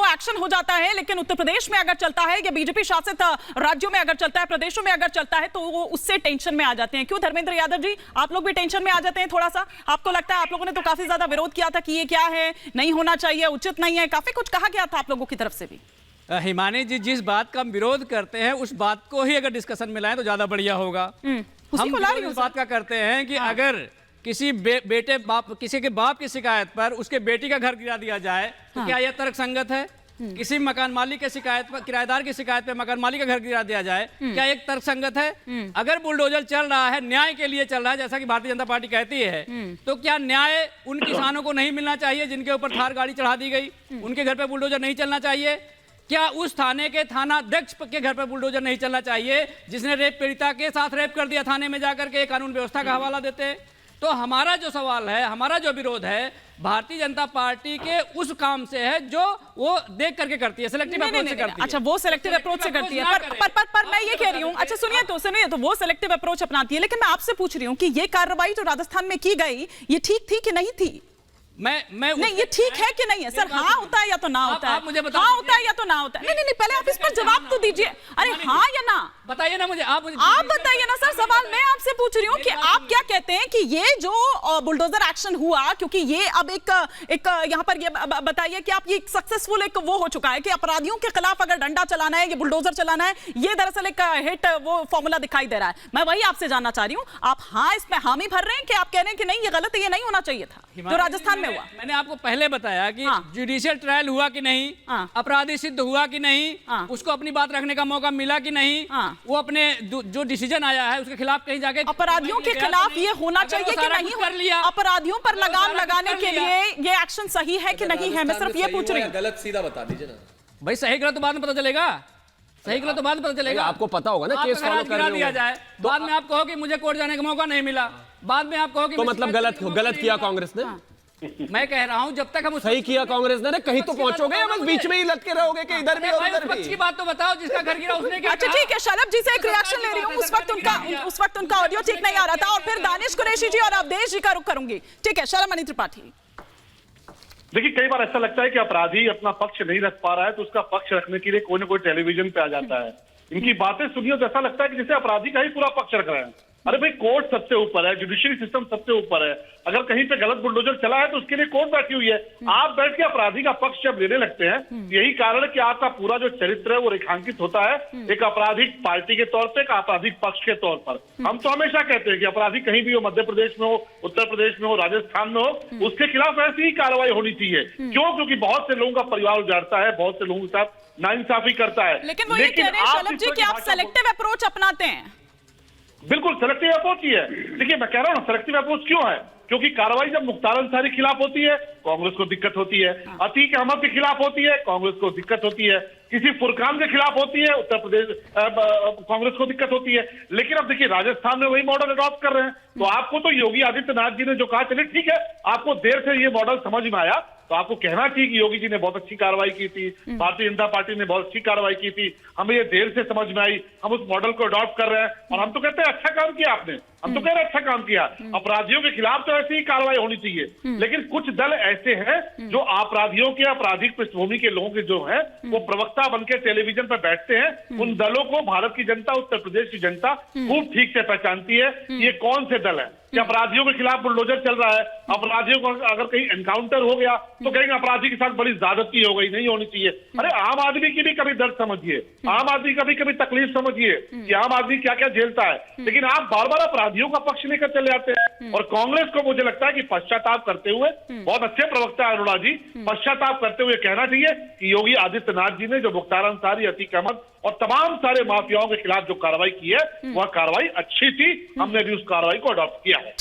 Action हो जाता है, लेकिन उत्तर प्रदेश में अगर चलता है या बीजेपी शासित राज्यों में अगर चलता है, प्रदेशों में अगर चलता है, तो वो उससे टेंशन में आ जाते हैं। क्यों धर्मेंद्र यादव जी, आप लोग भी टेंशन में आ जाते हैं थोड़ा सा? आपको लगता है, आप लोगों ने तो काफी ज्यादा विरोध किया था कि ये क्या है, नहीं होना चाहिए, उचित नहीं है, काफी कुछ कहा गया था आप लोगों की तरफ से भी। हिमानी जी, जिस बात का हम विरोध करते हैं उस बात को ही अगर डिस्कशन में लाएं तो ज्यादा बढ़िया होगा। हम इस बात का करते हैं कि अगर किसी बेटे बाप, किसी के बाप की शिकायत पर उसके बेटी का घर गिरा दिया जाए तो क्या यह तर्क संगत है? किसी मकान मालिक की शिकायत पर, किराएदार की शिकायत पर मकान मालिक का घर गिरा दिया जाए, क्या एक तर्क संगत है? अगर बुलडोजर चल रहा है, न्याय के लिए चल रहा है, जैसा कि भारतीय जनता पार्टी कहती है, तो क्या न्याय उन किसानों को नहीं मिलना चाहिए जिनके ऊपर थार गाड़ी चढ़ा दी गई? उनके घर पर बुलडोजर नहीं चलना चाहिए? क्या उस थाने के थानाध्यक्ष के घर पर बुलडोजर नहीं चलना चाहिए जिसने रेप पीड़िता के साथ रेप कर दिया थाने में जाकर के? कानून व्यवस्था का हवाला देते हैं। तो हमारा जो सवाल है, हमारा जो विरोध है, भारतीय जनता पार्टी के उस काम से है जो वो देख करके करती है, सिलेक्टिव अप्रोच से करती है। अच्छा, वो सिलेक्टिव अप्रोच से करती है, पर मैं ये कह रही हूँ, अच्छा सुनिए तो वो सिलेक्टिव अप्रोच अपनाती है, लेकिन मैं आपसे पूछ रही हूँ कि ये कार्रवाई जो राजस्थान में की गई, ये ठीक थी कि नहीं थी? मैं नहीं, ये ठीक है कि नहीं है सर? हाँ होता है या तो ना होता है? आप मुझे बताइए, हाँ होता है या तो ना होता है? नहीं, पहले आप इस पर जवाब तो दीजिए। अरे हाँ या ना बताइए ना मुझे, आप बताइए ना सर। सवाल मैं आपसे पूछ रही हूँ कि आप क्या कहते हैं कि ये जो बुलडोजर एक्शन हुआ, क्योंकि ये अब एक यहाँ पर ये बताइए कि आप ये सक्सेसफुल एक वो हो चुका है कि अपराधियों के खिलाफ अगर डंडा चलाना है, ये बुलडोजर चलाना है, ये दरअसल एक हिट वो फॉर्मूला दिखाई दे रहा है। मैं वही आपसे जानना चाह रही हूँ, आप हाँ इसमें हामी भर रहे हैं कि आप कह रहे हैं कि नहीं ये गलत है, ये नहीं होना चाहिए था जो राजस्थान में हुआ? मैंने आपको पहले बताया कि जुडिशियल ट्रायल हुआ कि नहीं, अपराधी सिद्ध हुआ कि नहीं, उसको अपनी बात रखने का मौका मिला कि नहीं, वो अपने जो डिसीजन आया है उसके खिलाफ कहीं जाके अपराधियों के खिलाफ ये होना चाहिए कि नहीं कर लिया? अपराधियों पर लगाम लगाने के लिए ये एक्शन सही है कि नहीं है? मैं सिर्फ ये पूछ रही हूँ। गलत सीधा बता दीजिए ना भाई। सही गलत तो बाद में पता चलेगा, सही गलत तो बाद में पता चलेगा। आपको पता होगा ना, केस फॉलो कर दिया जाए, बाद में आप कहो कि मुझे कोर्ट जाने का मौका नहीं मिला, बाद में आप कहो कि तो मतलब गलत किया कांग्रेस ने। मैं कह रहा हूं जब तक हम सही किया कांग्रेस ने, कहीं तो पहुंचोगे या बस बीच में ही लटके रहोगे कि इधर भी और उधर भी? की बात तो बताओ, जिसका घर गिरा उसने क्या? अच्छा ठीक है, शलभ जी से एक रिएक्शन ले रही हूँ। उस वक्त उनका ऑडियो ठीक नहीं आ रहा था, और फिर दानिश कुरैशी जी और अवधेश जी का रुख करूंगी। ठीक है, शर्मा मणि त्रिपाठी। देखिए, कई बार ऐसा लगता है कि अपराधी अपना पक्ष नहीं रख पा रहा है तो उसका पक्ष रखने के लिए कोई ना कोई टेलीविजन पे आ जाता है। इनकी बातें सुनिए तो ऐसा लगता है कि जैसे अपराधी का ही पूरा पक्ष रख रहे हैं। अरे भाई, कोर्ट सबसे ऊपर है, जुडिशरी सिस्टम सबसे ऊपर है। अगर कहीं पे गलत बुलडोजर चला है तो उसके लिए कोर्ट बैठी हुई है। आप बैठ के अपराधी का पक्ष जब लेने लगते हैं, यही कारण है कि आपका पूरा जो चरित्र है वो रेखांकित होता है एक आपराधिक पार्टी के तौर पे, एक आपराधिक पक्ष के तौर पर। हम तो हमेशा कहते हैं कि अपराधी कहीं भी हो, मध्य प्रदेश में हो, उत्तर प्रदेश में हो, राजस्थान में हो, उसके खिलाफ ऐसी ही कार्रवाई होनी चाहिए। क्यों? क्योंकि बहुत से लोगों का परिवार उजाड़ता है, बहुत से लोगों के साथ नाइंसाफी करता है। लेकिन वो ये कह रहे हैं शलभ जी कि आप सेलेक्टिव अप्रोच अपनाते हैं। बिल्कुल सेलेक्टिव अप्रोच ही है। देखिए, मैं कह रहा हूं ना, सेलेक्टिव अप्रोच क्यों है? क्योंकि कार्रवाई जब मुख्तार अंसारी के खिलाफ होती है, कांग्रेस को दिक्कत होती है। अतीक अहमद के खिलाफ होती है, कांग्रेस को दिक्कत होती है। किसी फुरकान के खिलाफ होती है, उत्तर प्रदेश कांग्रेस को दिक्कत होती है। लेकिन अब देखिए, राजस्थान में वही मॉडल अडॉप्ट कर रहे हैं। तो आपको तो योगी आदित्यनाथ जी ने जो कहा, चलिए ठीक है, आपको देर से ये मॉडल समझ में आया, तो आपको कहना चाहिए कि योगी जी ने बहुत अच्छी कार्रवाई की थी, भारतीय जनता पार्टी ने बहुत अच्छी कार्रवाई की थी, हमें ये देर से समझ में आई, हम उस मॉडल को अडॉप्ट कर रहे हैं। और हम तो कहते हैं अच्छा काम किया आपने, हम तो कह रहे हैं अच्छा काम किया। अपराधियों के खिलाफ तो ऐसी ही कार्रवाई होनी चाहिए। लेकिन कुछ दल ऐसे हैं जो अपराधियों के आपराधिक पृष्ठभूमि के लोगों के जो हैं वो प्रवक्ता बनकर टेलीविजन पर बैठते हैं। उन दलों को भारत की जनता, उत्तर प्रदेश की जनता खूब ठीक से पहचानती है। ये कौन से दल है कि अपराधियों के खिलाफ बुलडोजर चल रहा है, अपराधियों को अगर कहीं एनकाउंटर हो गया तो कहेंगे अपराधी के साथ बड़ी ज्यादती हो गई, नहीं होनी चाहिए। अरे आम आदमी की भी कभी दर्द समझिए, आम आदमी का भी कभी तकलीफ समझिए कि आम आदमी क्या क्या झेलता है। लेकिन आप बार बार अपराधियों का पक्ष लेकर चले आते हैं। और कांग्रेस को मुझे लगता है कि पश्चाताप करते हुए, बहुत अच्छे प्रवक्ता है अरुणा जी, पश्चाताप करते हुए कहना चाहिए कि योगी आदित्यनाथ जी ने जो मुख्तार अंसारी, अतीक अहमद और तमाम सारे माफियाओं के खिलाफ जो कार्रवाई की है, वह कार्रवाई अच्छी थी। हमने भी उस कार्रवाई को अडॉप्ट किया है।